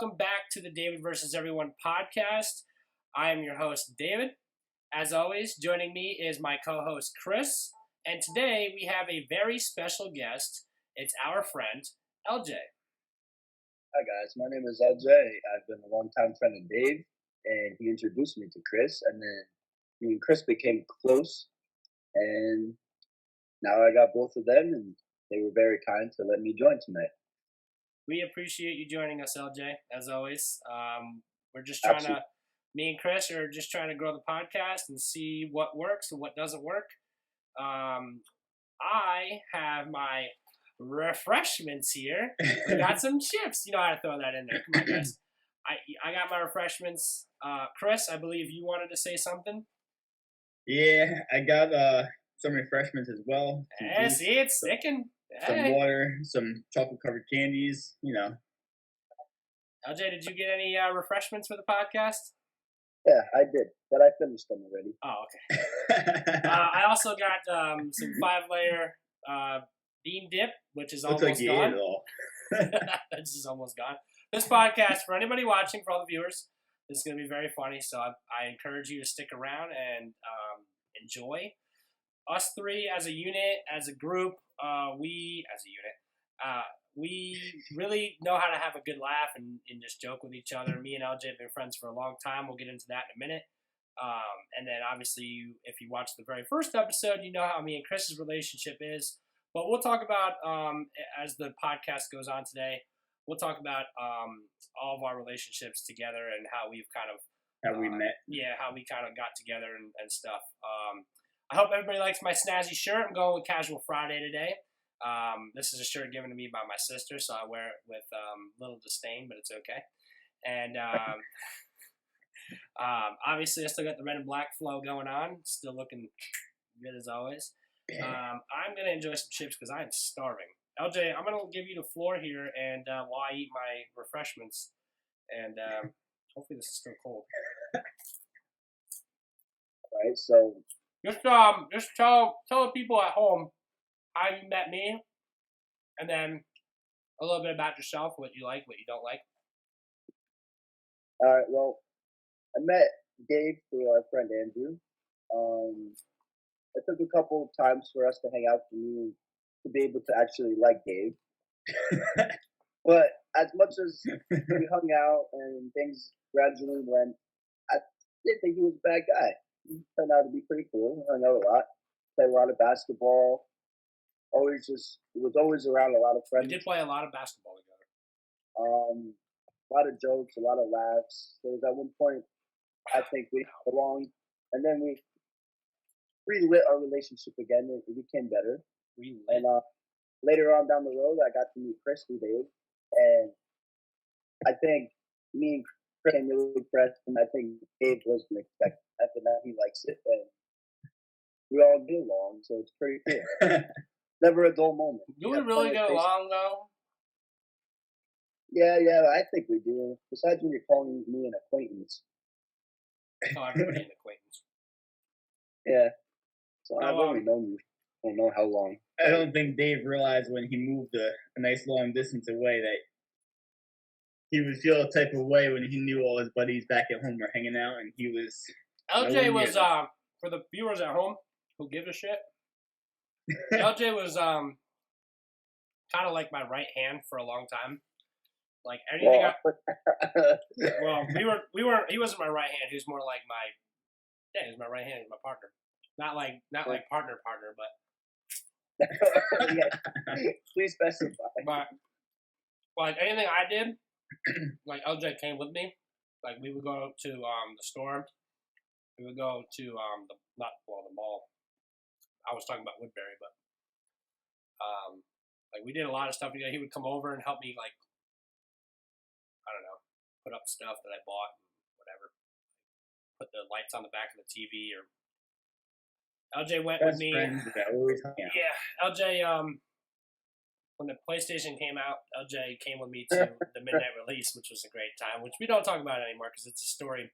welcome back to the David versus Everyone podcast. I am your host, David. As always, joining me is my co-host, Chris. And today we have a very special guest. It's our friend, LJ. Hi guys, my name is LJ. I've been a longtime friend of Dave, and he introduced me to Chris, and then me and Chris became close, and now I got both of them, and they were very kind to let me join tonight. We appreciate you joining us, LJ, as always. We're just trying to, me and Chris are just trying to grow the podcast and see what works and what doesn't work. I have my refreshments here. We got some chips. You know how to throw that in there. Come on, guys. I got my refreshments. Chris, I believe you wanted to say something. Yeah, I got some refreshments as well. Yeah, see, it's sticking. Some water, some chocolate-covered candies, you know. LJ, did you get any refreshments for the podcast? Yeah, I did, but I finished them already. Oh, okay. I also got some 5-layer bean dip, which is almost like gone. It all. This is almost gone. This podcast, for anybody watching, for all the viewers, this is going to be very funny. So I encourage you to stick around and enjoy. Us three as a unit, as a group, we really know how to have a good laugh and just joke with each other. Me and LJ have been friends for a long time. We'll get into that in a minute. And then obviously, if you watch the very first episode, you know how me and Chris's relationship is. But we'll talk about, as the podcast goes on today, we'll talk about all of our relationships together and how we've kind of... How we met. Yeah, how we kind of got together and stuff. I hope everybody likes my snazzy shirt. I'm going with Casual Friday today. This is a shirt given to me by my sister, so I wear it with little disdain, but it's okay. And obviously, I still got the red and black flow going on. Still looking good as always. I'm going to enjoy some chips because I'm starving. LJ, I'm going to give you the floor here and while I eat my refreshments. And hopefully this is still cold. All right, so... Just tell the people at home how you met me, and then a little bit about yourself, what you like, what you don't like. All right, well, I met Dave through our friend Andrew. It took a couple of times for us to hang out for me to be able to actually like Dave. But as much as we hung out and things gradually went, I didn't think he was a bad guy. He turned out to be pretty cool. I know a lot. Played a lot of basketball. Was always around a lot of friends. We did play a lot of basketball together. A lot of jokes, a lot of laughs. There was at one point, I think we got along, and then we relit our relationship again. It became better. And later on down the road, I got to meet Chris and Dave, and I think me and Chris came really impressed, and I think Dave wasn't expecting that, but now he likes it, and we all get along, so it's pretty cool. Never a dull moment. Do we really get along, though? Yeah, I think we do. Besides when you're calling me an acquaintance. Oh, everybody an acquaintance. Yeah. So I've only known you. I don't know how long. I don't think Dave realized when he moved a nice long distance away that he would feel a type of way when he knew all his buddies back at home were hanging out, and he was... LJ was, for the viewers at home who give a shit, LJ was kind of like my right hand for a long time. Like anything. He wasn't my right hand. He was more like he was my right hand. He was my partner. Not like partner, but. Please specify. But like anything I did, like LJ came with me. Like we would go to the store. We would go to the mall. I was talking about Woodbury, but like we did a lot of stuff together. He would come over and help me, like, I don't know, put up stuff that I bought and whatever. Put the lights on the back of the TV. Or LJ went with me. Yeah, LJ. When the PlayStation came out, LJ came with me to the midnight release, which was a great time. Which we don't talk about anymore because it's a story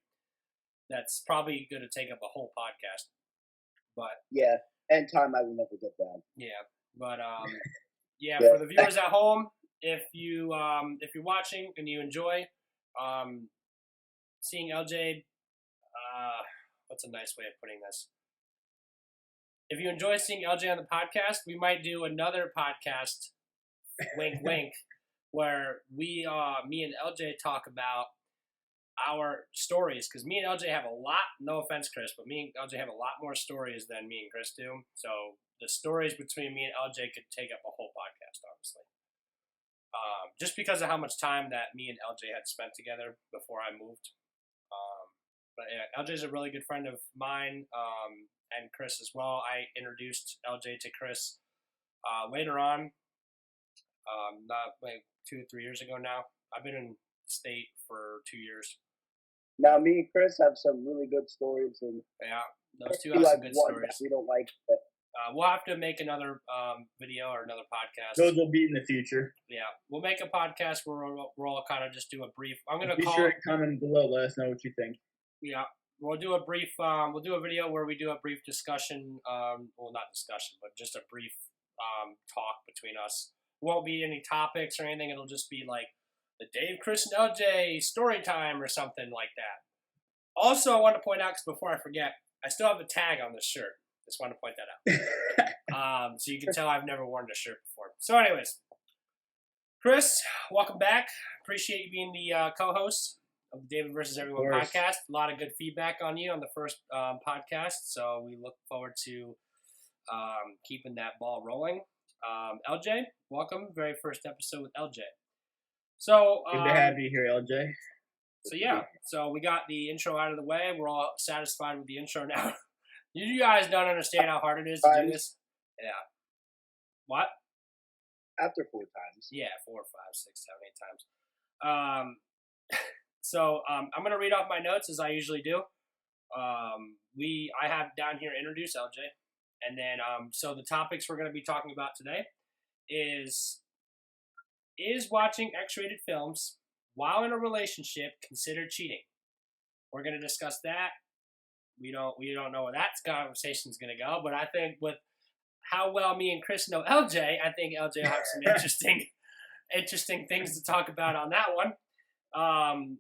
that's probably going to take up a whole podcast. But yeah, and time I will never get back. Yeah, but for the viewers at home, if you're watching and you enjoy, seeing LJ, what's a nice way of putting this? If you enjoy seeing LJ on the podcast, we might do another podcast, wink, wink, where me and LJ talk about our stories, because me and LJ have a lot, no offense, Chris, but me and LJ have a lot more stories than me and Chris do. So the stories between me and LJ could take up a whole podcast, honestly. Just because of how much time that me and LJ had spent together before I moved. But yeah, LJ's a really good friend of mine, and Chris as well. I introduced LJ to Chris later on, not like 2 or 3 years ago now. I've been in state for 2 years. Now, me and Chris have some really good stories, and yeah, those two have some good stories. We don't like, but we'll have to make another video or another podcast. Those will be in the future. Yeah, we'll make a podcast where we'll all kind of just do a brief. I'm gonna be call. Sure to comment below. Let us know what you think. Yeah, we'll do a brief. We'll do a video where we do a brief discussion. Well, not discussion, but just a brief talk between us. Won't be any topics or anything. It'll just be like the Dave, Chris, and LJ story time or something like that. Also, I want to point out, because before I forget, I still have the tag on this shirt. Just want to point that out. So you can tell I've never worn this shirt before. So anyways, Chris, welcome back. Appreciate you being the co-host of the David vs. Everyone podcast. A lot of good feedback on you on the first podcast. So we look forward to keeping that ball rolling. LJ, welcome. Very first episode with LJ. So good to have you here, LJ. So yeah, so we got the intro out of the way. We're all satisfied with the intro now. You guys don't understand how hard it is to do this. Yeah. What? After 4 times. Yeah, 4, 5, 6, 7, 8 times. So I'm gonna read off my notes as I usually do. I have down here introduce LJ, and then so the topics we're gonna be talking about today is watching X-rated films while in a relationship considered cheating. We're gonna discuss that. We don't know where that conversation's gonna go, but I think with how well me and Chris know LJ, I think LJ will have some interesting things to talk about on that one.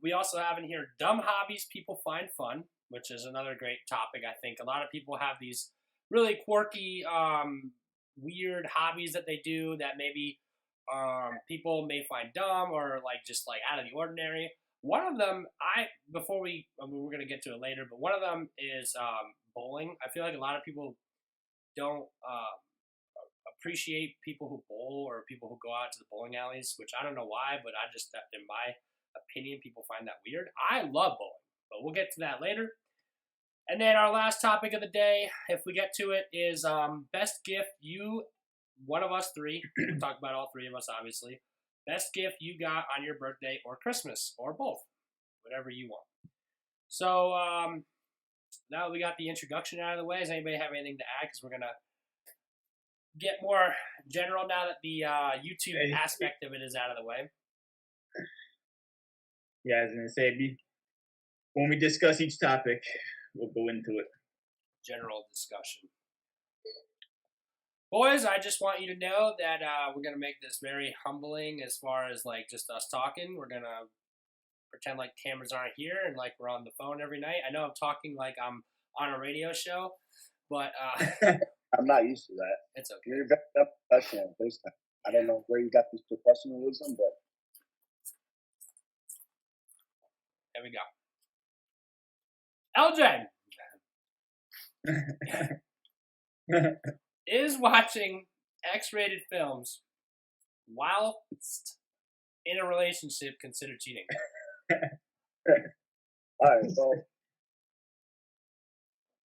We also have in here dumb hobbies people find fun, which is another great topic. I think a lot of people have these really quirky, weird hobbies that they do that maybe people may find dumb or like just like out of the ordinary. One of them, we're going to get to it later, but one of them is bowling. I feel like a lot of people don't appreciate people who bowl or people who go out to the bowling alleys, which I don't know why, but in my opinion, people find that weird. I love bowling, but we'll get to that later. And then our last topic of the day, if we get to it, is best gift one of us three, we'll talk about all three of us, obviously. Best gift you got on your birthday or Christmas, or both, whatever you want. So now that we got the introduction out of the way, does anybody have anything to add? Because we're going to get more general now that the YouTube aspect of it is out of the way. Yeah, I was going to say, when we discuss each topic, we'll go into it. General discussion. Boys, I just want you to know that we're going to make this very humbling as far as like just us talking. We're going to pretend like cameras aren't here and like we're on the phone every night. I know I'm talking like I'm on a radio show, but I'm not used to that. It's okay. You're very professional this time. I don't know where you got this professionalism, but there we go. LJ is watching X-rated films whilst in a relationship considered cheating. All right, well,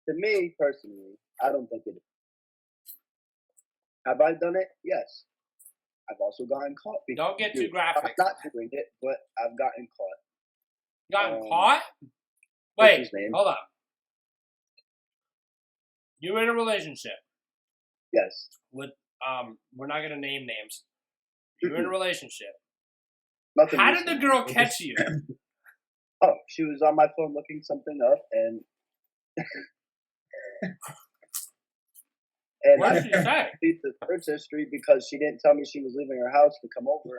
to me personally, I don't think it is. Have I done it? Yes. I've also gotten caught. Don't get too graphic. I'm not doing it, but I've gotten caught. Gotten caught? Wait, hold on. You're in a relationship. Yes. With we're not gonna name names. You're in a relationship. Nothing How did the girl catch you? Oh, she was on my phone looking something up, and what did she say? The search history because she didn't tell me she was leaving her house to come over.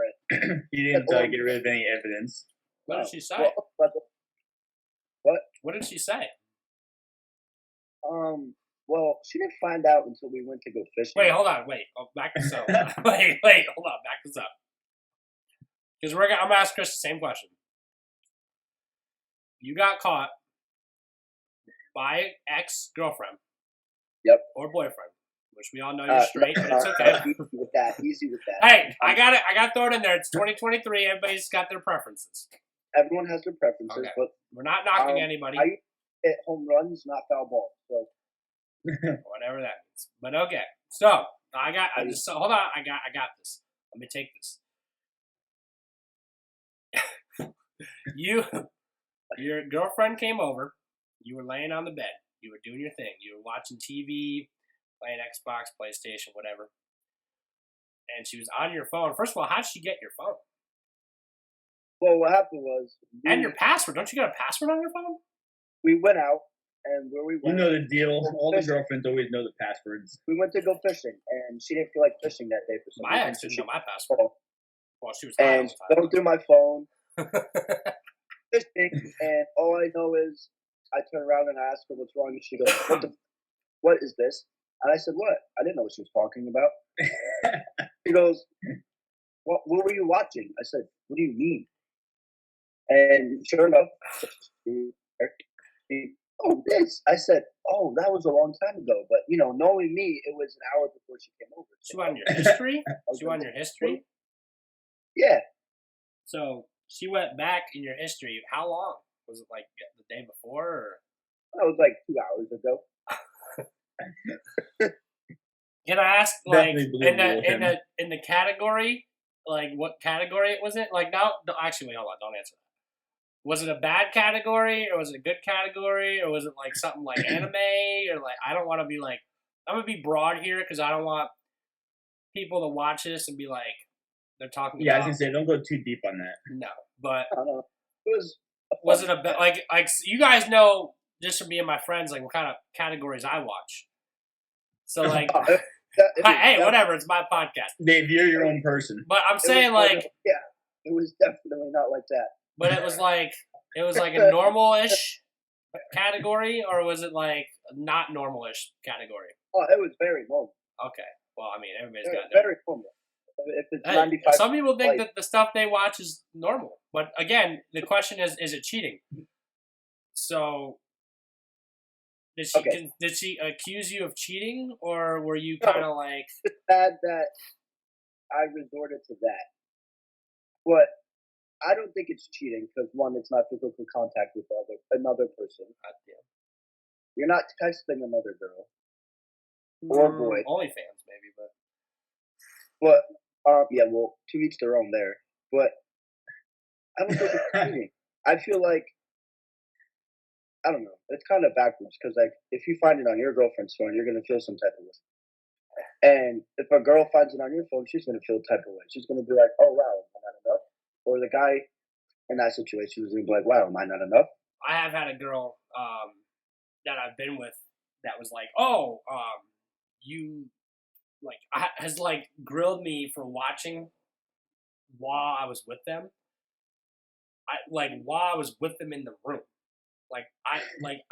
He didn't get rid of any evidence. What did she say? What? What did she say? Well, she didn't find out until we went to go fishing. Wait, hold on. Wait, back this up. Wait, hold on. Back this up. Because I'm gonna ask Chris the same question. You got caught by ex-girlfriend. Yep. Or boyfriend, which we all know you're straight, but it's okay. Easy with that. Hey, I got it. I got to throw it in there. It's 2023. Everybody's got their preferences. Everyone has their preferences, Okay. but We're not knocking anybody. I hit home runs, not foul balls. So whatever that means. But okay. So hold on. I got this. Let me take this. Your girlfriend came over. You were laying on the bed. You were doing your thing. You were watching TV, playing Xbox, PlayStation, whatever. And she was on your phone. First of all, how did she get your phone? Well, what happened was... And your password. Don't you got a password on your phone? We went out, and where we went... You know the deal. All the girlfriends always know the passwords. We went to go fishing, and she didn't feel like fishing that day for some reason. My ex didn't know my password. Well, she was and going through my phone, fishing, and all I know is I turn around and I ask her what's wrong, and she goes, what is this? And I said, what? I didn't know what she was talking about. She goes, what were you watching? I said, what do you mean? And sure enough, oh, this. I said, oh, that was a long time ago. But, knowing me, it was an hour before she came over. She on your history? She on your history? Yeah. So she went back in your history. How long? Was it like the day before? Or? That was like 2 hours ago. Can I ask, like, in the category, like, what category it was in? Like, no, actually, wait, hold on, don't answer that. Was it a bad category, or was it a good category, or was it, like, something like anime, or, like, I don't want to be, like, I'm going to be broad here, because I don't want people to watch this and be, like, they're talking about... Yeah, I was going to say, don't go too deep on that. No, but... I don't know. It was it a... Like, you guys know, just from me and my friends, like, what kind of categories I watch. So, like... hey, whatever, it's my podcast. Dave, you're your own person. But I'm saying, like... Yeah, it was definitely not like that. But it was like a normal-ish category, or was it like not normal-ish category? Oh, it was very normal. Okay. Well, I mean, everybody's got very normal. If it's 95, some people think that the stuff they watch is normal, but again, the question is it cheating? So, did she accuse you of cheating, or were you kind of like? It's bad that I resorted to that, but I don't think it's cheating because one, it's not physical contact with another person. Yeah. You're not texting another girl or boy. OnlyFans, maybe, but yeah, well, to each their own there. But I don't think it's cheating. I feel like I don't know. It's kind of backwards because like if you find it on your girlfriend's phone, you're gonna feel some type of way. And if a girl finds it on your phone, she's gonna feel type of way. She's gonna be like, "Oh wow, am I not enough?" Or the guy in that situation was gonna be like, "Wow, am I not enough?" I have had a girl that I've been with that was like, "Oh, you like has like grilled me for watching while I was with them. While I was with them in the room."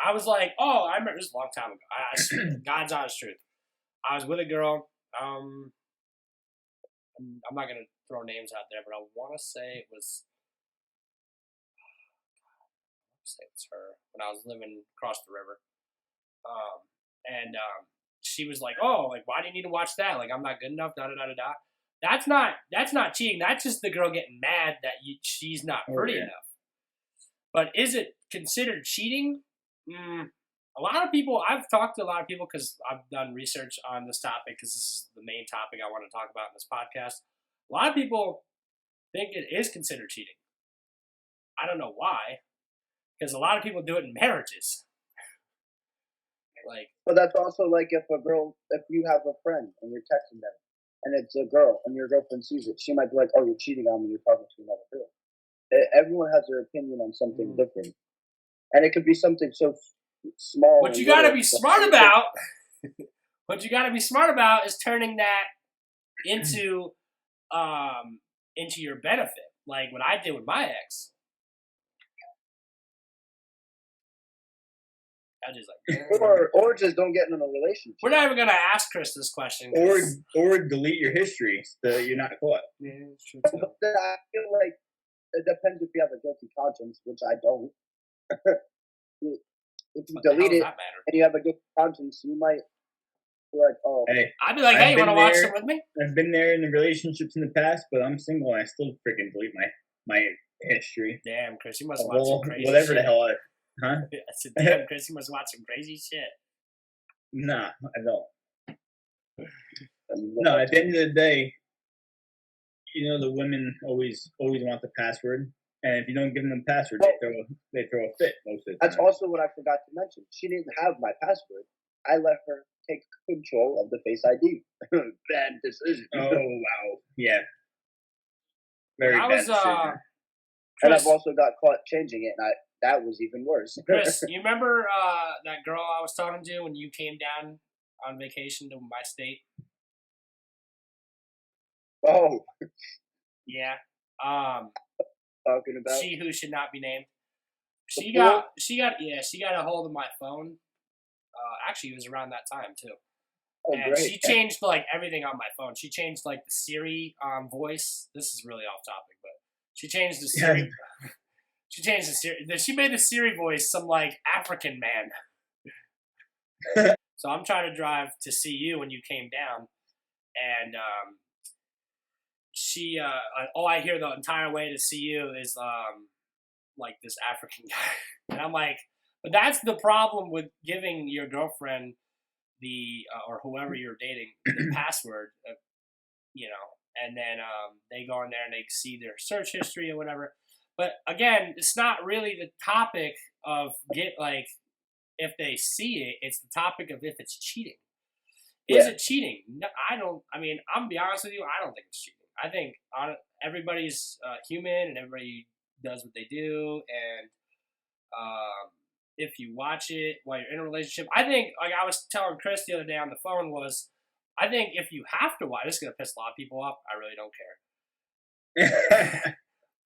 I was like, oh, I remember this a long time ago. God's honest truth. I was with a girl. I'm not gonna throw names out there, but I want to say it was. Say it's her when I was living across the river. She was like, oh, like why do you need to watch that? Like I'm not good enough. Da da da da da. That's not cheating. That's just the girl getting mad that she's not pretty enough. But is it considered cheating? A lot of people, I've talked to a lot of people because I've done research on this topic because this is the main topic I want to talk about in this podcast. A lot of people think it is considered cheating. I don't know why, because a lot of people do it in marriages. But that's also like if you have a friend and you're texting them and it's a girl and your girlfriend sees it, she might be like, oh, you're cheating on me, you're talking to another girl. Everyone has their opinion on something different. And it could be something so small. What you got to be smart about, is turning that into your benefit. Like what I did with my ex. LJ's like, or just don't get in a relationship. we're not even gonna ask Chris this question. Or delete your history so that you're not caught. Yeah, it's true too. But I feel like it depends if you have a guilty conscience, which I don't. If you What the hell delete does it that matter? and you have a guilty conscience, you might be like, oh, Hey, I'd be like, I've hey, you been want to watch there. some with me? I've been there in the relationships in the past, but I'm single and I still freaking delete my history. Damn, Chris, you must watch some crazy Whatever shit. the hell. Huh? I said, damn, Chris, you must watch some crazy shit. Nah, I don't. No, at the end of the day, the women always want the password, and if you don't give them the password, they throw a fit most of the time. That's also what I forgot to mention. She didn't have my password. I let her take control of the Face ID. Bad decision. Oh wow, yeah, very I bad was, decision. And Chris, I've also got caught changing it, and that was even worse. Chris, you remember that girl I was talking to when you came down on vacation to my state? Oh, Yeah. talking about She who should not be named. She The got a hold of my phone. Actually, it was around that time too. oh, And great. she changed like everything on my phone. She changed like the Siri voice. This is really off topic, but she changed the Siri. She changed the Siri. She made the Siri voice some like African man. So I'm trying to drive to see you when you came down, and she all I hear the entire way to see you is like this African guy, and I'm like, but that's the problem with giving your girlfriend the or whoever you're dating the password, and then they go in there and they see their search history or whatever. But again, it's not really the topic of if they see it, it's the topic of if it's cheating. Is it cheating? No, I don't. I mean, I'm gonna be honest with you. I don't think it's cheating. I think everybody's human and everybody does what they do. And if you watch it while you're in a relationship, I think, like I was telling Chris the other day on the phone, I think if you have to watch, this is gonna piss a lot of people off. I really don't care.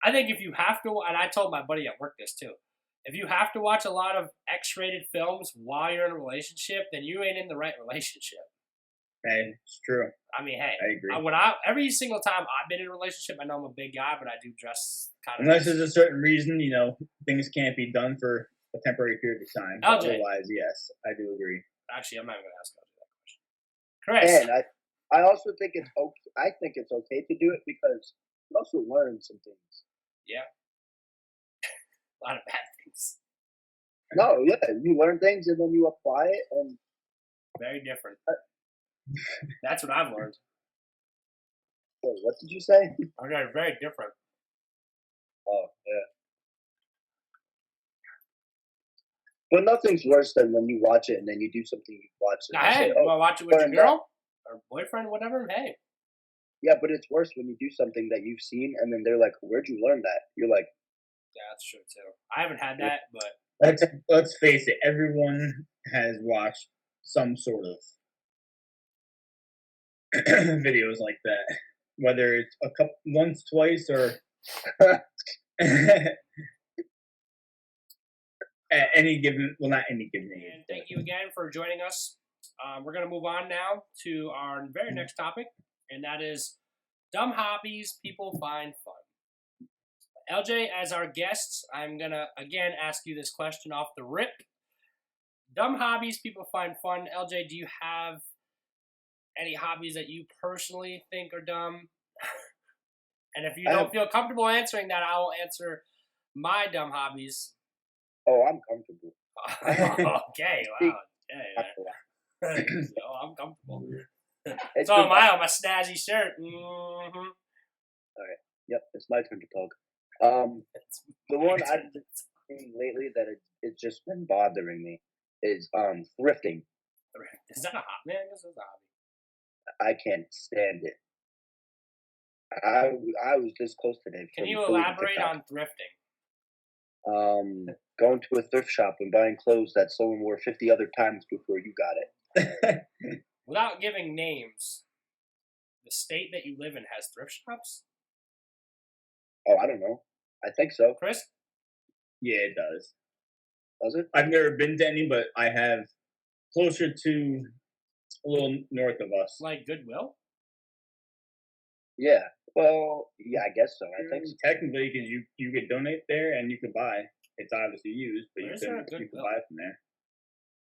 I think if you have to, and I told my buddy at work this too, if you have to watch a lot of X-rated films while you're in a relationship, then you ain't in the right relationship. Hey, it's true. I mean, hey, I agree. Every single time I've been in a relationship, I know I'm a big guy, but I do dress kind of. Unless there's a certain reason, things can't be done for a temporary period of time. LJ. Otherwise, yes, I do agree. Actually, I'm not even going to ask LJ that question. Chris. And I also think it's okay. I think it's okay to do it because you also learn some things. Yeah. A lot of bad things. No, yeah, you learn things and then you apply it, and very different. That's what I've learned. Wait, what did you say? Okay, very different. Oh, yeah. But nothing's worse than when you watch it and then you do something you watch. Hey, you want to watch it with your girl or boyfriend, whatever? Hey. Yeah, but it's worse when you do something that you've seen and then they're like, "Where'd you learn that?" You're like, "Yeah, that's true too." I haven't had that, but let's face it. Everyone has watched some sort of videos like that, whether it's once, twice, or at any given. Well, not any given age. And thank you again for joining us. We're going to move on now to our very next topic, and that is dumb hobbies people find fun. LJ, as our guest, I'm going to again ask you this question off the rip. Dumb hobbies people find fun. LJ, do you have any hobbies that you personally think are dumb? And if you don't feel comfortable answering that, I will answer my dumb hobbies. Oh, I'm comfortable. Okay, wow. Yeah. So I'm comfortable. So am I on my snazzy shirt. Mm-hmm. All right. Yep, it's my turn to talk. The one I've been seeing lately that it's just been bothering me is thrifting. Is that a hobby? Man, this is a hobby. I can't stand it. I was this close today. Can you elaborate on thrifting? Going to a thrift shop and buying clothes that someone wore 50 other times before you got it. Without giving names, the state that you live in has thrift shops? Oh, I don't know. I think so. Chris? Yeah, it does. Does it? I've never been to any, but I have closer to a little north of us. Like Goodwill? Yeah. Well, yeah, I guess so. I think so. Technically, because you could donate there and you could buy. It's obviously used, but Where's there a you could Goodwill? buy it from there.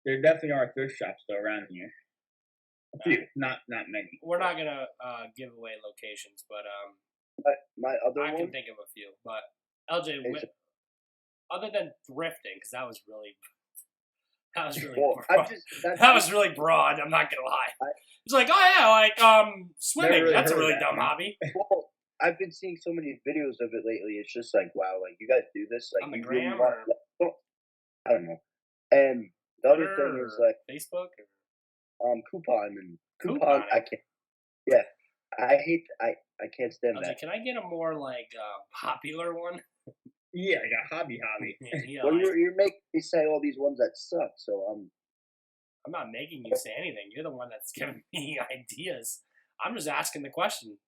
There definitely are thrift shops though around here. A few, not many. We're not gonna give away locations, but My other I one. can think of a few. But LJ, is- other than thrifting, because that was really well, broad. That was really broad. I'm not gonna lie. It's like, oh yeah, like swimming. really That's a heard really that, dumb man. hobby. Well, I've been seeing so many videos of it lately. It's just like, wow, like you guys do this, like On the you really gram want. I don't know. And the other thing is Or like Facebook. coupon and Couponing. I can't. Yeah, I hate. I can't stand LJ, that. can I get a more like popular one? Yeah, like a hobby. Yeah, Well, like, you're making me say all these ones that suck. So I'm not making you say anything. You're the one that's giving me ideas. I'm just asking the question.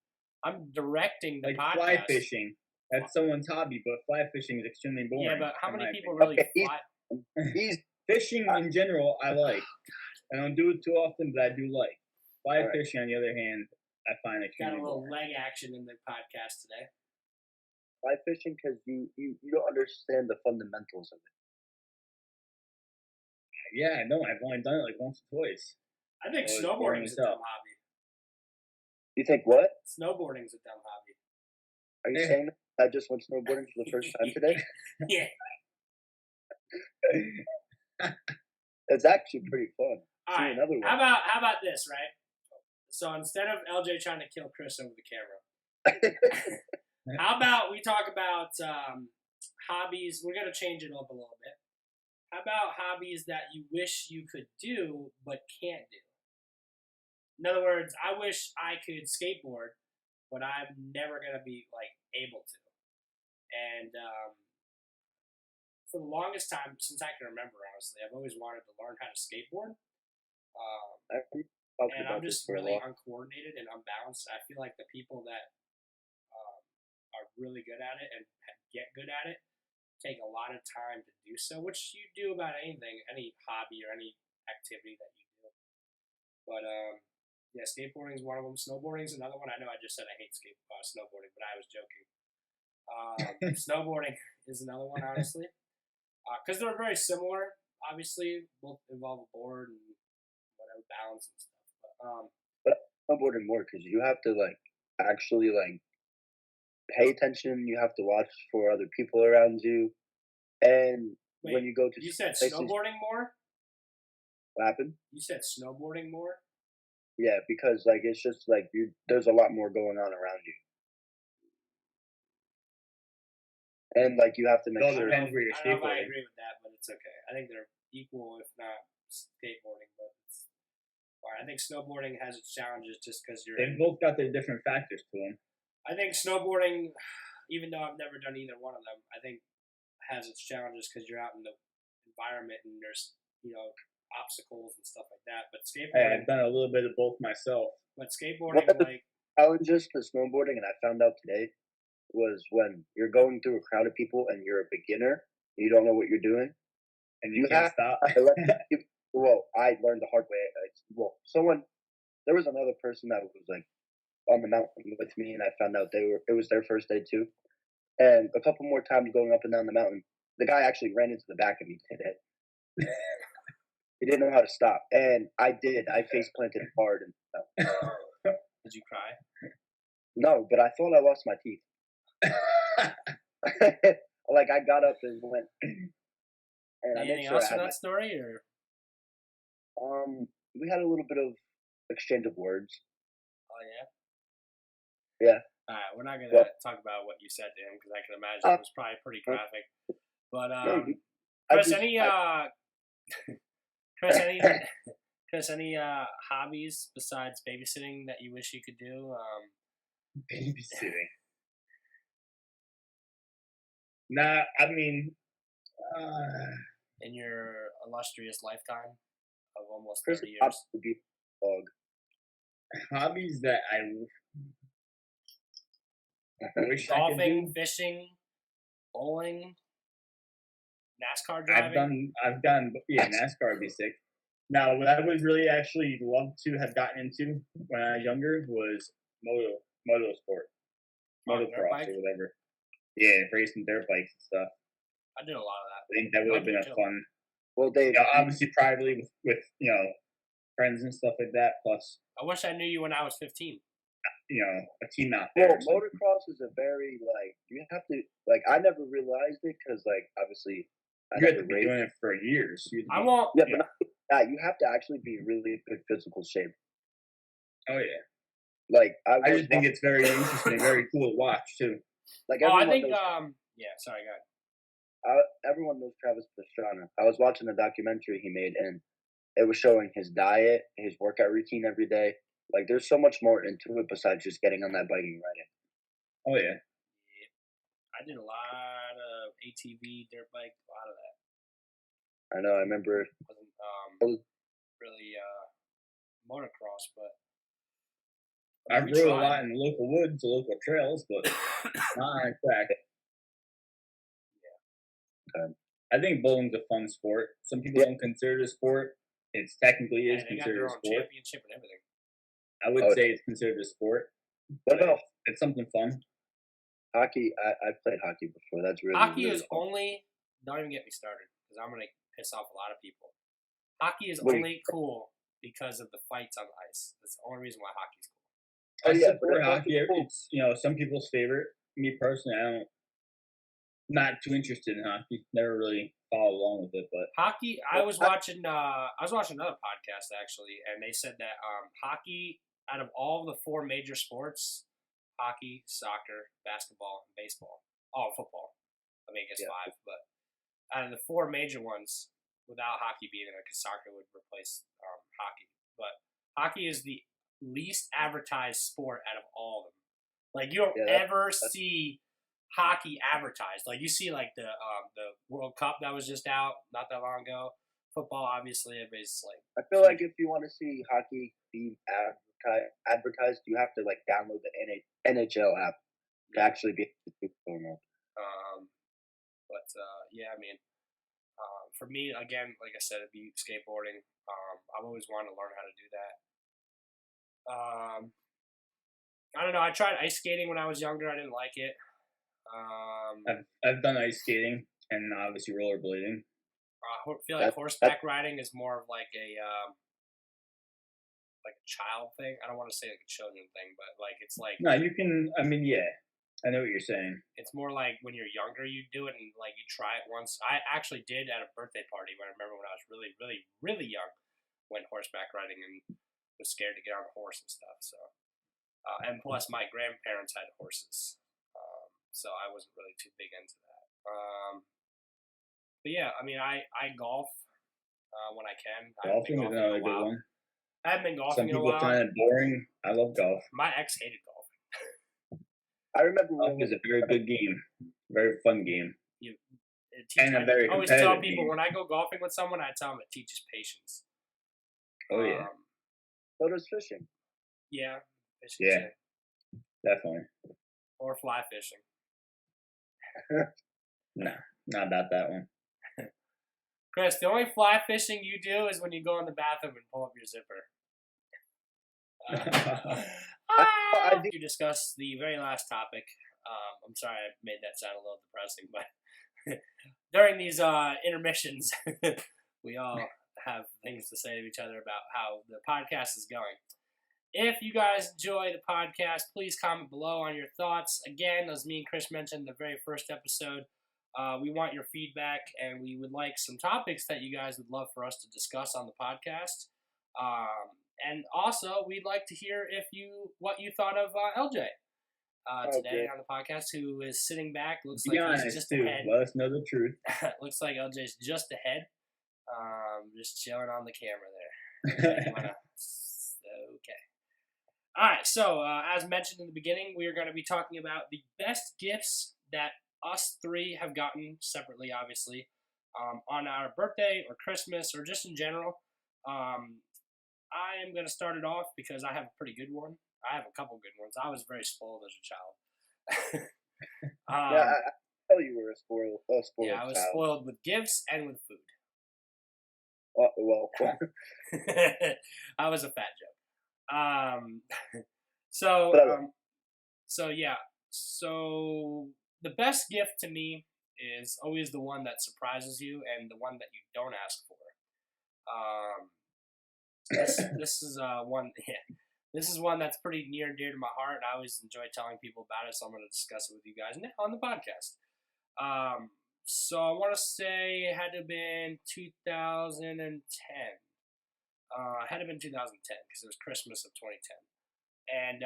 I'm directing the Like podcast. fly fishing. That's someone's hobby, but fly fishing is extremely boring. Yeah, but how in many my people opinion. really Okay, fly? He's Fishing in general, I like. I don't do it too often, but I do like. Fly Alright. fishing, on the other hand, I find Got a extremely little boring. leg action in the podcast today. fly fishing because you don't understand the fundamentals of it. Yeah, I know. I've only done it like once or twice. I think Oh, it's snowboarding boring is as a dumb hell. hobby. You think what? Snowboarding is a dumb hobby. Are you Yeah. saying that I just went snowboarding for the first time today? Yeah. It's actually pretty fun. All See right. another one. How about this, right? So instead of LJ trying to kill Chris over the camera, how about we talk about hobbies? We're gonna change it up a little bit. How about hobbies that you wish you could do but can't do? In other words, I wish I could skateboard, but I'm never gonna be like able to. And for the longest time, since I can remember, honestly, I've always wanted to learn how to skateboard. And I'm just really uncoordinated and unbalanced. I feel like the people that are really good at it and get good at it take a lot of time to do so, which you do about anything, any hobby or any activity that you do. But yeah, skateboarding is one of them. Snowboarding is another one. I know I just said I hate snowboarding, but I was joking. Snowboarding is another one, honestly, because they're very similar. Obviously, both involve a board and whatever balance and stuff. But snowboarding more because you have to like actually like pay attention. You have to watch for other people around you, and Wait, when you go to you said places, snowboarding more? what happened? You said snowboarding more? Yeah, because like it's just like there's a lot more going on around you, and like you have to make Well, sure. depends where you're I don't know if I skateboarding. agree with that, but it's okay. I think they're equal, if not skateboarding. But it's fine. I think snowboarding has its challenges just because you're. They've both got their different factors to them. I think snowboarding, even though I've never done either one of them, I think has its challenges because you're out in the environment and there's obstacles and stuff like that. But Hey, skateboarding, I've done a little bit of both myself. but skateboarding, What? like Challenges for snowboarding, and I found out today, was when you're going through a crowd of people and you're a beginner, you don't know what you're doing. And You you can't have- stop. Well, I learned the hard way. There was another person that was like on the mountain with me, and I found out it was their first day too. And a couple more times going up and down the mountain, the guy actually ran into the back of me today. He didn't know how to stop, and I did. I face planted hard, and did you cry? no, but I thought I lost my teeth. Like I got up and went. And I made Anything sure else I for had that story, or we had a little bit of exchange of words. oh yeah? Yeah. All right, we're not gonna Well- talk about what you said to him because I can imagine it was probably pretty graphic. But Chris, any hobbies besides babysitting that you wish you could do? Babysitting. Nah, I mean, In your illustrious lifetime of almost Chris 30 years. pops would be dog. hobbies that I wish I could Golfing, do. fishing, bowling, NASCAR driving? NASCAR would be sick. Now, what I would really actually love to have gotten into when I was younger was motorsport, motocross or whatever. Yeah, racing dirt bikes and stuff. I did a lot of that. I think that would have been a fun. Well, obviously privately with friends and stuff like that. Plus, I wish I knew you when I was 15. A team out there. Well, motocross is a very you have to I never realized it because obviously you had to be doing it for years. I won't. Yeah, but you have to actually be really good physical shape. Oh yeah. I just think it's very interesting, very cool to watch too. I think sorry, go ahead. Everyone knows Travis Pastrana. I was watching a documentary he made, and it was showing his diet, his workout routine every day. There's so much more into it besides just getting on that bike and riding. Oh yeah. I did a lot of ATV, dirt bike, a lot of that. I know. I remember. It wasn't really motocross, but I rode a lot in the local woods, the local trails, but not on a track. Yeah. I think bowling's a fun sport. Some people don't consider it a sport. It technically is considered a sport. Championship and everything. I would say it's considered a sport. What else? It's something fun. Hockey. I played hockey before. That's really hockey really is fun. only. Don't even get me started because I'm gonna piss off a lot of people. Hockey is only cool because of the fights on the ice. That's the only reason why hockey's cool. I support hockey. It's some people's favorite. Me personally, not too interested in hockey. Never really followed along with it. But hockey, I was watching another podcast actually, and they said that hockey, out of all the four major sports, hockey, soccer, basketball, and baseball, football. I mean, I guess 5, but out of the four major ones, without hockey being in there, because soccer would replace hockey. But hockey is the least advertised sport out of all of them. You don't ever see hockey advertised. You see the World Cup that was just out not that long ago. Football, obviously, everybody's I feel like if you want to see hockey be advertised, you have to download the NHL app to actually be able to do it. I mean, for me, again, like I said, it'd be skateboarding. I've always wanted to learn how to do that. I don't know. I tried ice skating when I was younger. I didn't like it. I've done ice skating and obviously rollerblading. I feel like horseback riding is more of a child thing. I don't want to say a children thing, but it's no, you can. I mean, yeah, I know what you're saying. It's more when you're younger, you do it and you try it once. I actually did at a birthday party. I remember when I was really, really, really young, went horseback riding and was scared to get on a horse and stuff. So, and plus my grandparents had horses, so I wasn't really too big into that. But yeah, I mean, I golf when I can. Golfing is another good one. I haven't been golfing in a while. Some people find it boring. I love golf. My ex hated golfing. I remember golf is a very good game, very fun game, and a very competitive game. I always tell people when I go golfing with someone, I tell them it teaches patience. Oh yeah. So does fishing. Yeah. Fishing yeah. Too. Definitely. Or fly fishing. No, not about that one. Chris, the only fly fishing you do is when you go in the bathroom and pull up your zipper. To discuss the very last topic. I'm sorry I made that sound a little depressing, but during these intermissions, we all have things to say to each other about how the podcast is going. If you guys enjoy the podcast, please comment below on your thoughts. Again, as me and Chris mentioned in the very first episode, we want your feedback, and we would like some topics that you guys would love for us to discuss on the podcast. And also, we'd like to hear what you thought of LJ today on the podcast, who is sitting back. Looks like he's just ahead. Let us know the truth. Looks like LJ's just ahead, just chilling on the camera there. Okay. All right. So, as mentioned in the beginning, we are going to be talking about the best gifts that us three have gotten separately, obviously, on our birthday or Christmas or just in general. I am going to start it off because I have a pretty good one. I have a couple good ones. I was very spoiled as a child. Yeah, tell you were a spoiled Yeah, I was child. spoiled with gifts and with food. Well, I was a fat joke. So yeah. So the best gift to me is always the one that surprises you and the one that you don't ask for. This is one. Yeah, this is one that's pretty near and dear to my heart. I always enjoy telling people about it, so I'm going to discuss it with you guys now on the podcast. So I want to say it had to have been 2010. It had to have been 2010 because it was Christmas of 2010. And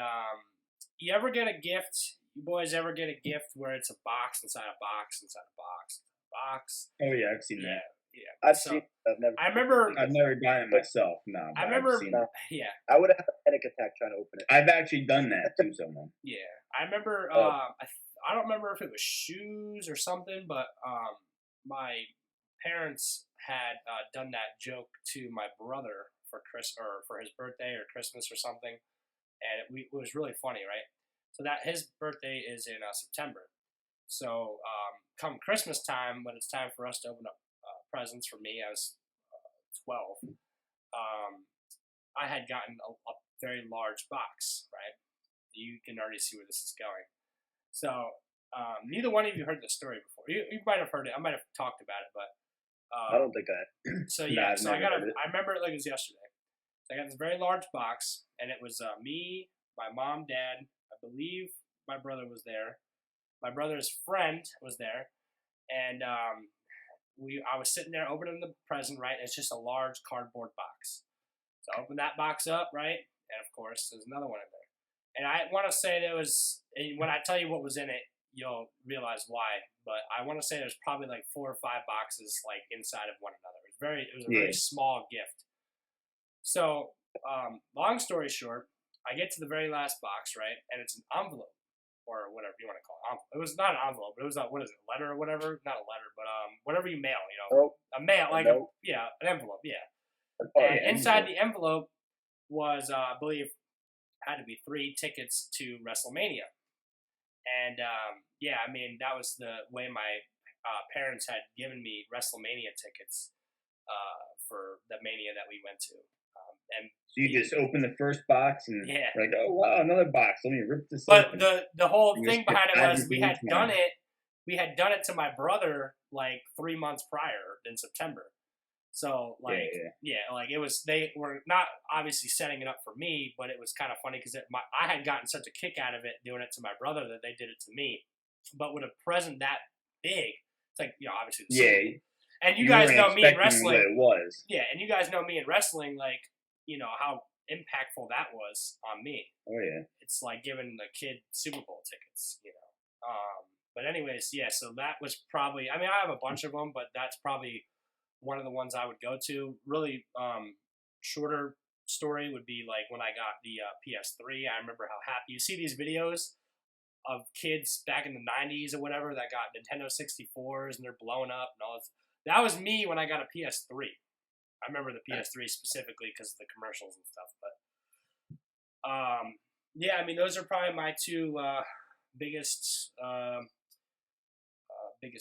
you ever get a gift? You boys ever get a gift where it's a box inside a box inside a box, box? Oh yeah, I've seen that. Yeah. I've seen. I've never. I've never done it myself. No, I remember. I've seen it. Yeah. I would have had a panic attack trying to open it. I've actually done that to someone. Yeah, I remember. I don't remember if it was shoes or something, but my parents had done that joke to my brother for for his birthday or Christmas or something, and it was really funny, right? So that his birthday is in September. So come Christmas time, when it's time for us to open up presents for me, I was 12. I had gotten a very large box, right? You can already see where this is going. So neither one of you heard the story before. You might have heard it. I might have talked about it, but I don't think I. So yeah, No, I remember it like it was yesterday. So I got this very large box, and it was me, my mom, dad. I believe my brother was there. My brother's friend was there, and I was sitting there opening the present. Right, it's just a large cardboard box. So I opened that box up, right, and of course there's another one in there. And I want to say there was, and when I tell you what was in it, you'll realize why. But I want to say there's probably like 4 or 5 boxes like inside of one another. It was a very small gift. So, long story short, I get to the very last box, right, and it's an envelope or whatever you want to call it. It was not an envelope. It was a letter or whatever? Not a letter, but whatever you mail, a mail, like an envelope, yeah. And inside the envelope was, I believe, had to be 3 tickets to WrestleMania. And I mean, that was the way my parents had given me WrestleMania tickets for the Mania that we went to. And so you just open the first box and like, oh wow, another box. Let me rip this. But the whole thing behind it was we had done it to my brother like 3 months prior in September. So like like it was, they were not obviously setting it up for me, but it was kind of funny because I had gotten such a kick out of it doing it to my brother that they did it to me. But with a present that big, it's like obviously and you guys know me in wrestling. What it was. Yeah, and you guys know me in wrestling, like how impactful that was on me. Oh yeah, it's like giving the kid Super Bowl tickets, But anyways, so that was probably. I mean, I have a bunch of them, but that's probably one of the ones I would go to. Really shorter story would be like when I got the PS3. I remember how happy you see these videos of kids back in the 90s or whatever that got Nintendo 64s and they're blowing up and all this. That was me when I got a PS3. I remember the PS3 specifically because of the commercials and stuff. But I mean, those are probably my 2 biggest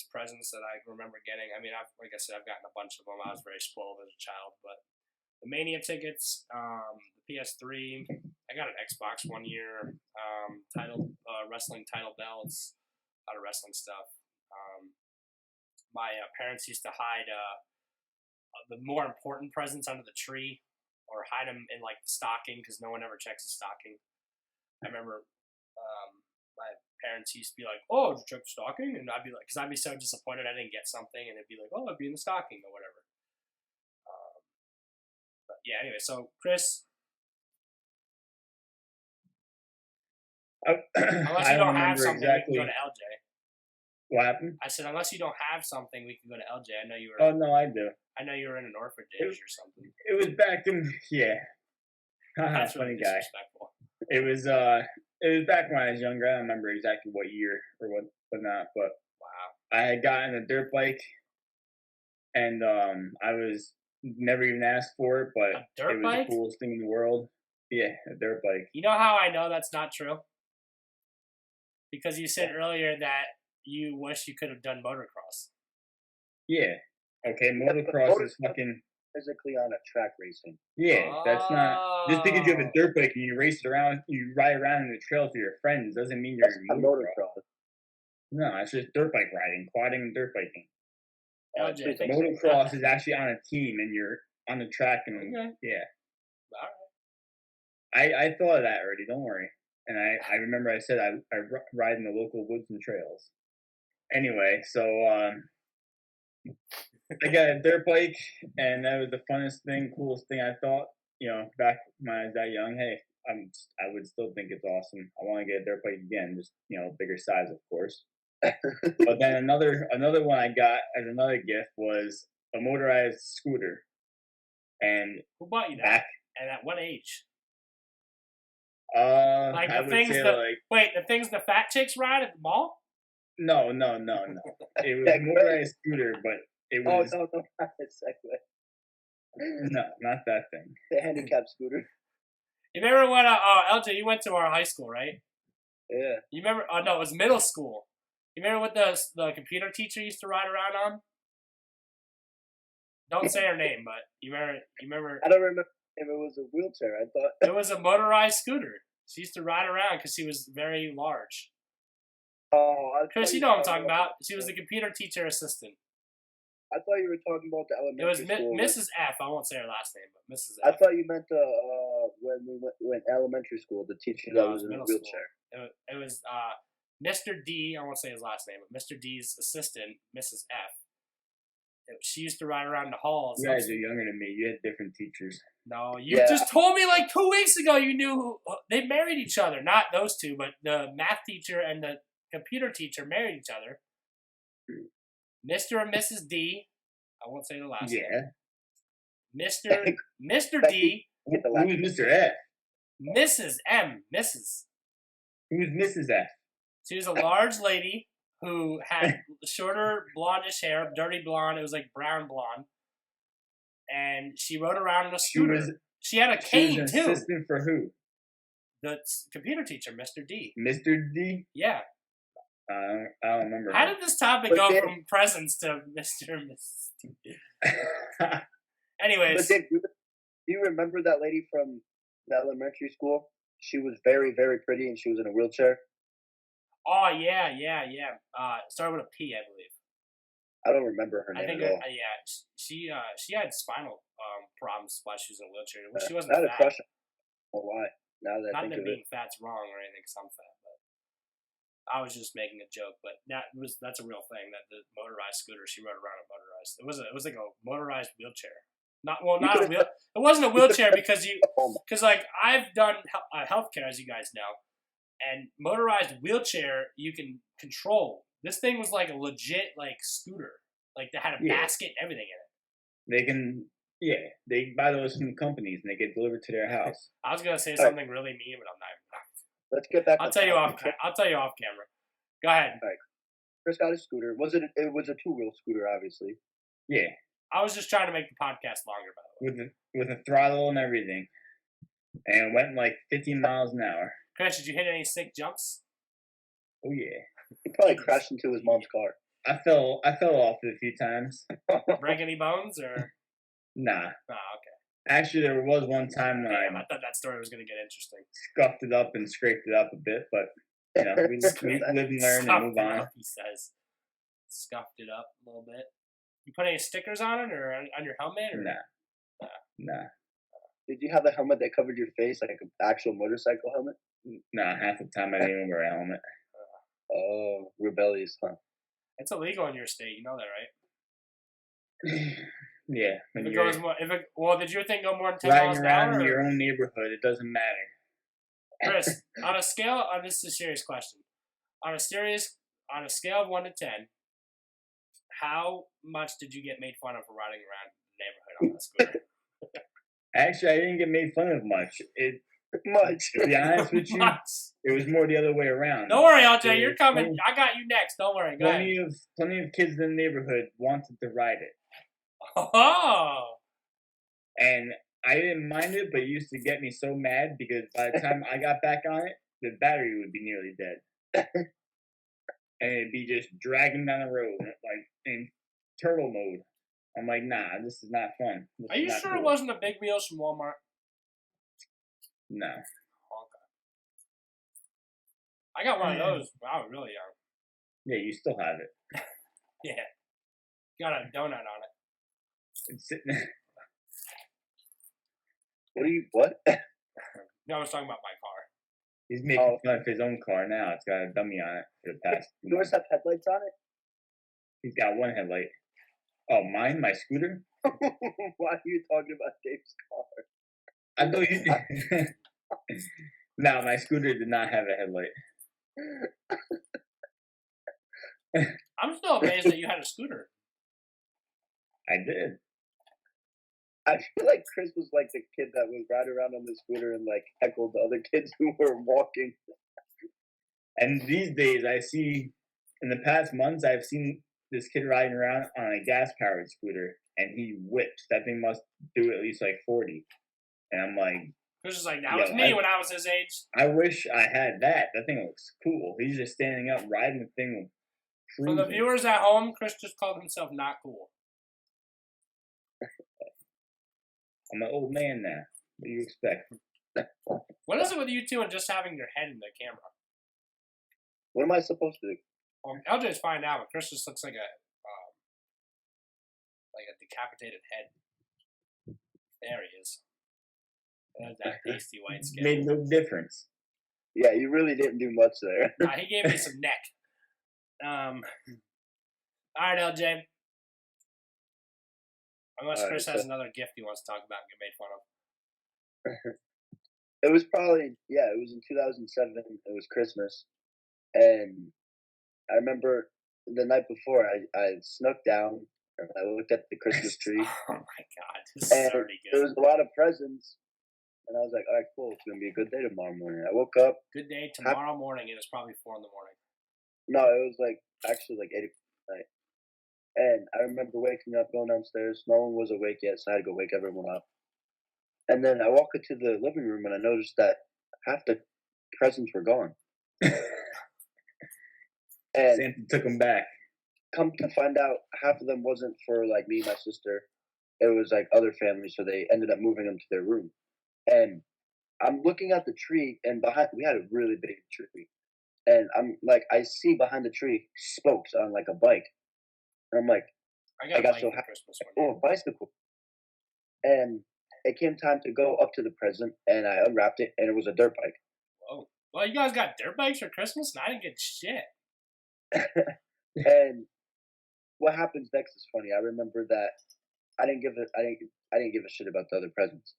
presents that I remember getting. I mean, like I said, I've gotten a bunch of them. I was very spoiled as a child, but the Mania tickets, the PS3, I got an Xbox one year, wrestling title belts, a lot of wrestling stuff. My parents used to hide the more important presents under the tree, or hide them in like the stocking because no one ever checks the stocking. I remember my parents used to be like, "Oh, did you check the stocking?" And I'd be like, because I'd be so disappointed I didn't get something, and they'd be like, "Oh, it'd be in the stocking or whatever." But yeah, anyway, so Chris, unless you don't have something, we can go to LJ. What happened? I said, unless you don't have something, we can go to LJ. I know you were. Oh no, I do. I know you were in an orphanage or something. It was back in That's funny really guy. disrespectful. It was back when I was younger. I don't remember exactly what year or what not, but wow. I had gotten a dirt bike, and I was never even asked for it, but it was bike? the coolest thing in the world. Yeah, a dirt bike. You know how I know that's not true? Because you said earlier that you wish you could have done motocross? Yeah. Okay, motocross is fucking. Physically on a track racing. Yeah, that's not. Just because you have a Oh. dirt bike and you race it around, you ride around in the trails with your friends doesn't mean you're That's in not motocross. motocross. No, it's just dirt bike riding, quadding and dirt biking. LJ, Please don't- Motocross is actually on a team and you're on the track and Okay. yeah. All I thought of that already. Don't worry. And I remember I said I ride in the local woods and trails. Anyway, so I got a dirt bike, and that was the funnest thing, coolest thing I thought. You know, back when I was that young. Hey, I would still think it's awesome. I want to get a dirt bike again, just bigger size, of course. But then another one I got as another gift was a motorized scooter, and Who bought you that? back And at what age? I the would things say that like wait, the things the fat chicks ride at the mall? no. It was a motorized scooter, but it Oh was no, not the Segway. no, not that thing. The handicap scooter. You remember when LJ, you went to our high school, right? Yeah. You remember no, it was middle school. You remember what the computer teacher used to ride around on? Don't say her name, but you remember I don't remember if it was a wheelchair. I thought it was a motorized scooter. She used to ride around because she was very large. Chris, you know what I'm talking about. She was the computer teacher assistant. I thought you were talking about the It was elementary school. Mrs. F. I won't say her last name, but Mrs. I F. thought you meant when we went elementary school, the teacher No, that it was was in a middle wheelchair. It was Mr. D. I won't say his last name, but Mr. D's assistant, Mrs. F. She used to ride around the halls. You guys are younger than me. You had different teachers. No, you Yeah. just told me like 2 weeks ago you knew who they married each other. Not those two, but the math teacher and the computer teacher married each other. Mr. and Mrs. D. I won't say the last name. Yeah. Mr. D. Who was Mr. F? Mrs. M. Mrs. Who was Mrs. F? She was a large lady who had shorter blondish hair, dirty blonde. It was like brown blonde. And she rode around in a scooter. She had a cane, was an too. Assistant for who? The computer teacher, Mr. D. Mr. D? Yeah. I don't remember. How did this topic go from presents to Mr. and Mrs. D? Anyways. But Dave, do you remember that lady from the elementary school? She was very, very pretty, and she was in a wheelchair. Oh, yeah. Started with a P, I believe. I don't remember her name at all. Yeah. She had spinal problems while she was in a wheelchair. When she I wasn't had a fat. crush on her. Why? Now that I Not think that of it. being fat's wrong or anything, 'cause I'm fat, but I was just making a joke. But that's a real thing. That the motorized scooter she rode around a motorized. It was like a motorized wheelchair. Not a wheel. It wasn't a wheelchair because like I've done healthcare, as you guys know, and motorized wheelchair you can control. This thing was like a legit like scooter, like they had a basket and everything in it. They can. Yeah, they buy those from companies and they get delivered to their house. I was gonna say something really mean, but I'm not. Let's get back. I'll tell you off camera. Go ahead. All right. Chris got a scooter. It was a two-wheel scooter, obviously. Yeah. I was just trying to make the podcast longer, by the way. With a throttle and everything, and it went like 15 miles an hour. Chris, did you hit any sick jumps? Oh yeah. He probably crashed into his mom's car. I fell off it a few times. Break any bones or? Nah. Oh, okay. Actually, there was one time when I thought that story was going to get interesting. Scuffed it up and scraped it up a bit, but we live and learn and move on. Up, he says. Scuffed it up a little bit. You put any stickers on it or on your helmet? Or? Nah. Did you have a helmet that covered your face, like an actual motorcycle helmet? Nah, half the time I didn't even wear a helmet. Oh, rebellious, huh? It's illegal in your state, you know that, right? Yeah. If it goes more, did your thing go more than 10 miles an hour? Riding around in your own neighborhood, it doesn't matter. Chris, on a scale, this is a serious question. On a scale of 1 to 10, how much did you get made fun of for riding around the neighborhood on that scooter? Actually, I didn't get made fun of much. Much. To be honest with you, it was more the other way around. Don't worry, LJ, you're coming. I got you next. Don't worry. Go ahead. Plenty of kids in the neighborhood wanted to ride it. Oh. And I didn't mind it, but it used to get me so mad because by the time I got back on it, the battery would be nearly dead. and it'd be just dragging down the road like in turtle mode. I'm like, nah, this is not fun. This Are is you not sure cool. it wasn't the big wheels from Walmart? No. Okay. I got one of those when I was really young. Yeah, you still have it. Yeah. Got a donut on it. It's sitting there. What? No, I was talking about my car. He's making fun of his own car now. It's got a dummy on it for the past. Yours have headlights on it? He's got one headlight. Oh, mine? My scooter? Why are you talking about Dave's car? I thought you did. No, my scooter did not have a headlight. I'm still amazed that you had a scooter. I did. I feel like Chris was like the kid that would ride around on the scooter and like heckle the other kids who were walking. And these days, I see, in the past months, I've seen this kid riding around on a gas-powered scooter, and he whips. That thing must do at least like 40. And I'm like, Chris is like, that was me when I was his age. I wish I had that. That thing looks cool. He's just standing up, riding the thing. For the viewers at home, Chris just called himself not cool. I'm an old man now. What do you expect? What is it with you two and just having your head in the camera? What am I supposed to do? I'll just find out. But Chris just looks like a decapitated head. There he is. There's that pasty white skin. Made no difference. Yeah, you really didn't do much there. Nah, he gave me some neck. All right, LJ. Unless Chris has another gift he wants to talk about and get made fun of. It was probably, it was in 2007. It was Christmas. And I remember the night before, I snuck down and I looked at the Christmas tree. Oh my God, this is already good. There was a lot of presents. And I was like, all right, cool. It's going to be a good day tomorrow morning. I woke up. Good day tomorrow morning. It was probably 4 in the morning. No, it was actually 8 o'clock at night. And I remember waking up, going downstairs. No one was awake yet, so I had to go wake everyone up. And then I walk into the living room and I noticed that half the presents were gone. And Santa took them back. Come to find out, half of them wasn't for like me and my sister. It was like other families, so they ended up moving them to their room. And I'm looking at the tree, and behind we had a really big tree. And I'm like, I see behind the tree spokes on like a bike. And I'm like, I got so happy. Oh, bicycle. And it came time to go up to the present, and I unwrapped it, and it was a dirt bike. Whoa! Well, you guys got dirt bikes for Christmas, and I didn't get shit. And what happens next is funny. I remember that I didn't give a shit about the other presents.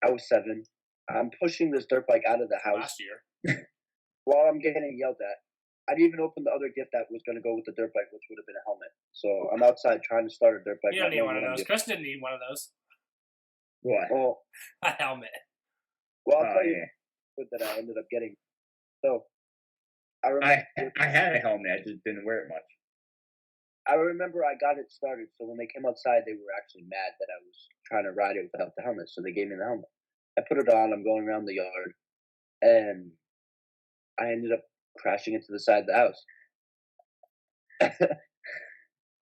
I was 7. I'm pushing this dirt bike out of the house last year while I'm getting yelled at. I didn't even open the other gift that was going to go with the dirt bike, which would have been a helmet. So I'm outside trying to start a dirt bike. You don't need one of those. Chris didn't need one of those. What? Well, a helmet. Well, I'll tell you that I ended up getting. So I remember I had a helmet. I just didn't wear it much. I remember I got it started. So when they came outside, they were actually mad that I was trying to ride it without the helmet. So they gave me the helmet. I put it on. I'm going around the yard, and I ended up crashing into the side of the house. I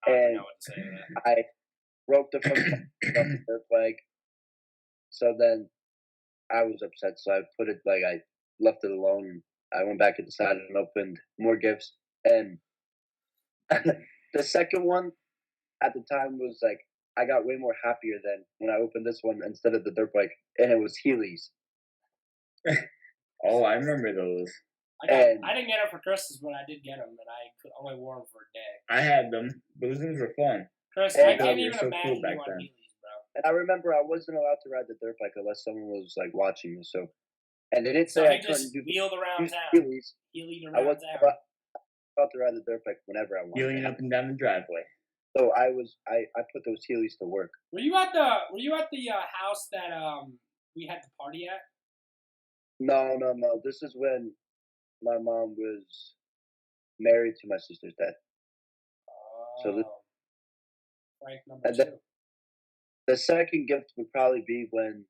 don't know what to say to that. I broke the front of the dirt bike. So then I was upset. So I put it I left it alone. I went back inside and opened more gifts. And the second one at the time was I got way more happier than when I opened this one instead of the dirt bike. And it was Heelys. Oh, I remember those. I didn't get them for Christmas, but I did get them, and I only wore them for a day. I had them. Those things were fun. Chris, I can't even imagine you on Heelys, bro. And I remember I wasn't allowed to ride the dirt bike unless someone was watching me. So, and they didn't So say he just wheeled around town. Heelys. Heeled I around wasn't town. allowed to ride the dirt bike whenever I wanted. Heeling up and down the driveway. So I put those Heelys to work. Were you at the house that we had the party at? No. This is when my mom was married to my sister's dad. So Frank number 2. The second gift would probably be when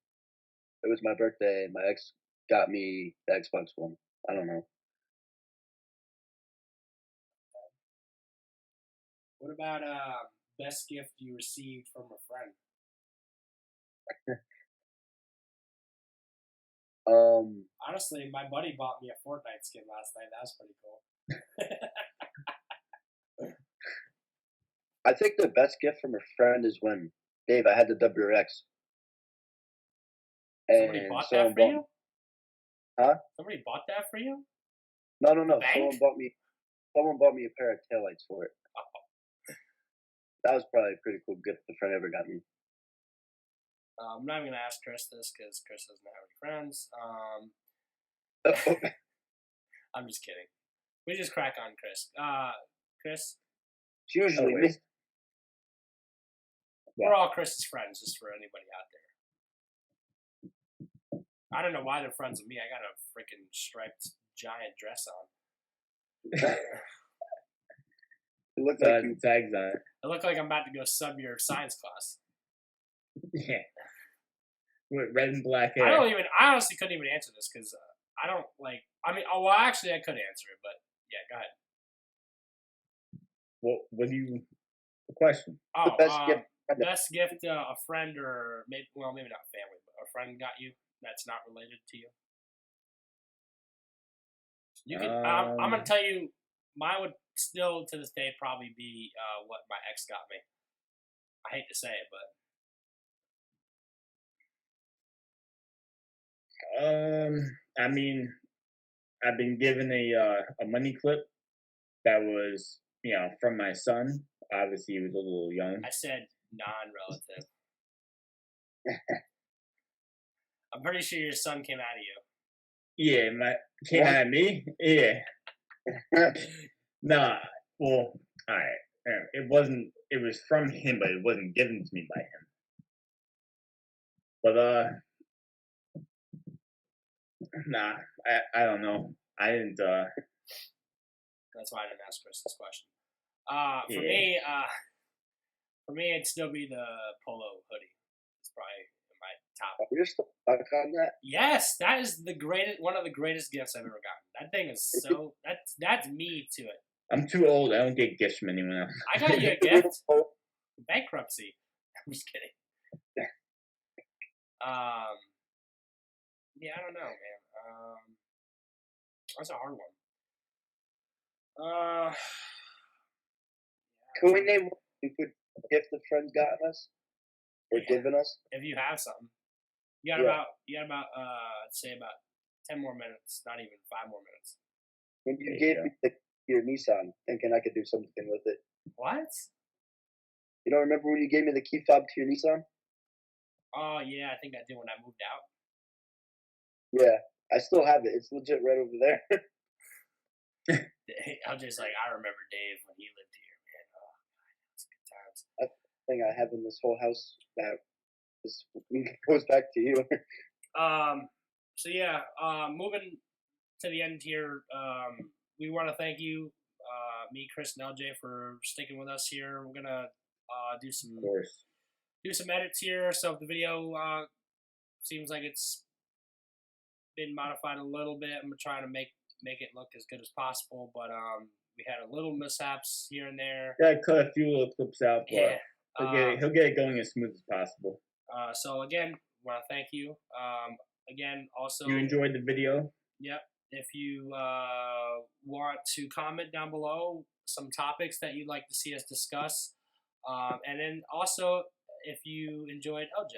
it was my birthday and my ex got me the Xbox One. I don't know. What about best gift you received from a friend? Honestly, my buddy bought me a Fortnite skin last night. That was pretty cool. I think the best gift from a friend is when Dave, I had the WRX, Somebody and bought that someone for bought. you? Huh? Somebody bought that for you? No. Bank? Someone bought me. Someone bought me a pair of taillights for it. That was probably a pretty cool gift the friend ever got me. I'm not even gonna ask Chris this because Chris doesn't have any friends. I'm just kidding. We just crack on Chris. Chris, It's usually me. we're all Chris's friends, just for anybody out there. I don't know why they're friends with me. I got a freaking striped giant dress on. It looked like you. Tags on it. I look like I'm about to go sub your science class. Yeah. With red and black hair. I honestly couldn't even answer this because I don't like. I mean, well, actually, I could answer it, but yeah, go ahead. What do you? The question. Oh, The best gift. best gift a friend or maybe not family, but a friend got you that's not related to you. You can. I'm gonna tell you, mine would still to this day probably be what my ex got me. I hate to say it, but I mean, I've been given a money clip that was, from my son. Obviously, he was a little young. I said non-relative. I'm pretty sure your son came out of you. Yeah, came out of me. Yeah. Nah. Well, all right. It wasn't. It was from him, but it wasn't given to me by him. But nah. I don't know. I didn't. That's why I didn't ask Chris this question. Yeah. For me, it'd still be the polo hoodie. It's probably my top. You're still stuck on that? Yes, that is one of the greatest gifts I've ever gotten. That thing is so that's me to it. I'm too old. I don't get gifts from anyone else. I got you a gift. Bankruptcy. I'm just kidding. Yeah, I don't know, man. That's a hard one. Can we name a good gift the friends gotten us or given us? If you have something, you got about say about 10 more minutes, not even 5 more minutes. When you gave me your Nissan, thinking I could do something with it. What? You don't remember when you gave me the key fob to your Nissan? Oh yeah, I think I did when I moved out. Yeah, I still have it. It's legit right over there. I'm just like, I remember Dave when he lived here, man. Oh, God, that's good times. That's the thing I have in this whole house that goes back to you. So yeah, moving to the end here, we want to thank you, me, Chris, and LJ, for sticking with us here. We're gonna do some edits here. So if the video seems like it's been modified a little bit, I'm trying to make it look as good as possible. But we had a little mishaps here and there. Yeah, cut a few little clips out. But Yeah, he'll get it going as smooth as possible. So again, want to thank you. Again, also you enjoyed the video. Yep. If you want to comment down below some topics that you'd like to see us discuss, and then also if you enjoyed LJ,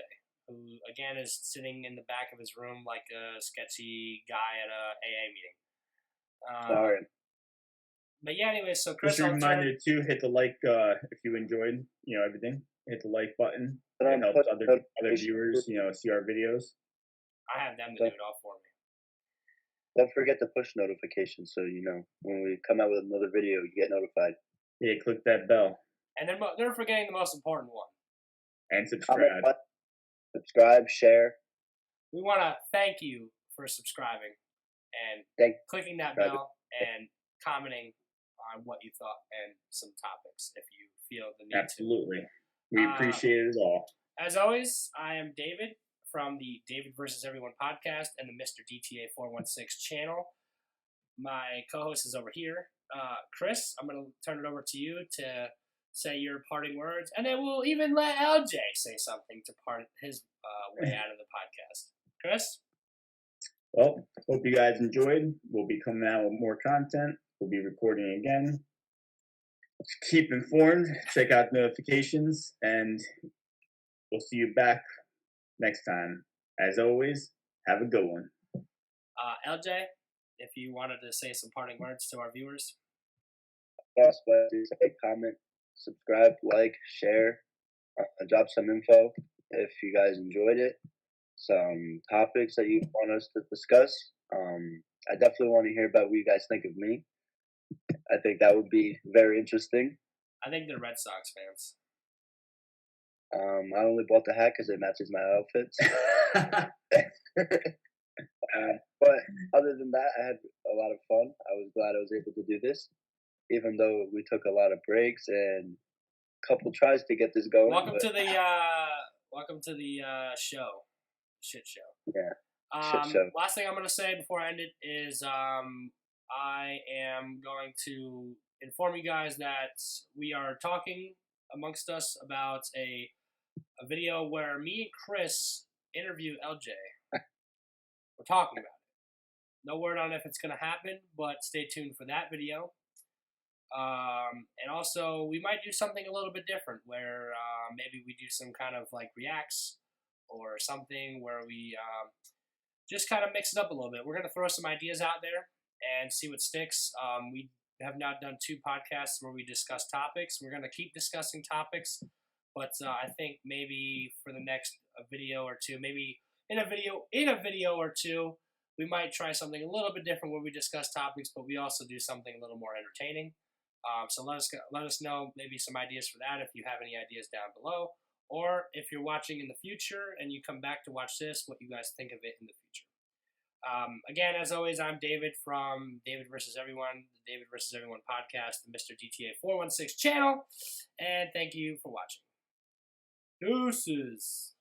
who again is sitting in the back of his room like a sketchy guy at a AA meeting. Sorry. But yeah, anyway, so Chris, just a reminder to hit the like if you enjoyed, everything. Hit the like button. It helps other viewers, see our videos. I have them to do it all for me. Don't forget to push notifications so when we come out with another video, you get notified. Yeah, click that bell. And then they're forgetting the most important one. And subscribe. Subscribe, share. We want to thank you for subscribing and clicking that bell and commenting on what you thought and some topics if you feel the need Absolutely. We appreciate it all. As always, I am David from the David vs. Everyone podcast and the Mr. DTA 416 channel. My co-host is over here. Chris, I'm going to turn it over to you to say your parting words, and then we'll even let LJ say something to part his way out of the podcast. Chris? Well, hope you guys enjoyed. We'll be coming out with more content. We'll be recording again. Keep informed. Check out notifications, and we'll see you back next time. As always, have a good one. LJ, if you wanted to say some parting words to our viewers. Yes, but say, comment, subscribe, like, share, drop some info if you guys enjoyed it. Some topics that you want us to discuss. I definitely want to hear about what you guys think of me. I think that would be very interesting. I think they're Red Sox fans. I only bought the hat because it matches my outfits. But other than that, I had a lot of fun. I was glad I was able to do this, even though we took a lot of breaks and a couple tries to get this going. Welcome to the show, shit show. Yeah, shit show. Last thing I'm gonna say before I end it is I am going to inform you guys that we are talking amongst us about a video where me and Chris interview LJ. We're talking about it. No word on if it's going to happen, but stay tuned for that video. And also, we might do something a little bit different where maybe we do some kind of like reacts or something where we just kind of mix it up a little bit. We're going to throw some ideas out there and see what sticks. We have not done 2 podcasts where we discuss topics. We're going to keep discussing topics, but I think maybe for the next video or 2, maybe in a video or 2, we might try something a little bit different where we discuss topics, but we also do something a little more entertaining. So let us know maybe some ideas for that if you have any ideas down below, or if you're watching in the future and you come back to watch this, what you guys think of it in the future. Again, as always, I'm David from David vs. Everyone, the David vs. Everyone podcast, the Mr. GTA 416 channel, and thank you for watching. Deuces.